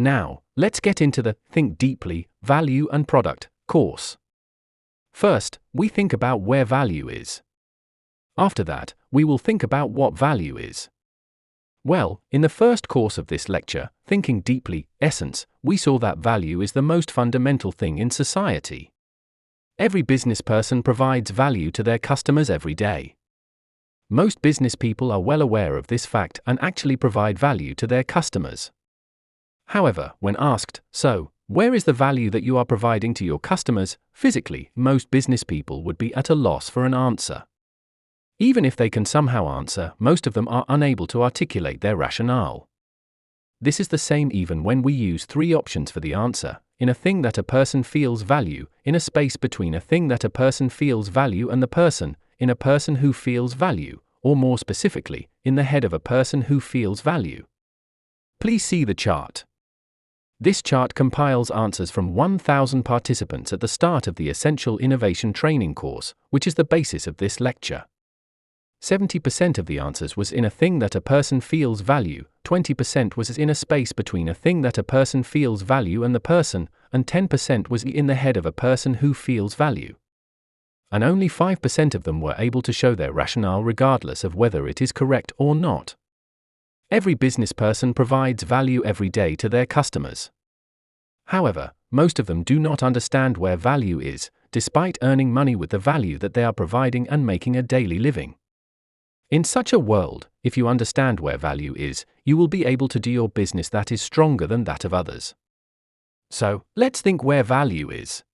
Now, let's get into the Think Deeply, Value and Product course. First, we think about where value is. After that, we will think about what value is. Well, in the first course of this lecture, Thinking Deeply, Essence, we saw that value is the most fundamental thing in society. Every business person provides value to their customers every day. Most business people are well aware of this fact and actually provide value to their customers. However, when asked, so, where is the value that you are providing to your customers, physically, most business people would be at a loss for an answer. Even if they can somehow answer, most of them are unable to articulate their rationale. This is the same even when we use three options for the answer: in a thing that a person feels value, in a space between a thing that a person feels value and the person, in a person who feels value, or more specifically, in the head of a person who feels value. Please see the chart. This chart compiles answers from 1,000 participants at the start of the Essential Innovation Training course, which is the basis of this lecture. 70% of the answers was in a thing that a person feels value, 20% was in a space between a thing that a person feels value and the person, and 10% was in the head of a person who feels value. And only 5% of them were able to show their rationale regardless of whether it is correct or not. Every business person provides value every day to their customers. However, most of them do not understand where value is, despite earning money with the value that they are providing and making a daily living. In such a world, if you understand where value is, you will be able to do your business that is stronger than that of others. So, let's think where value is.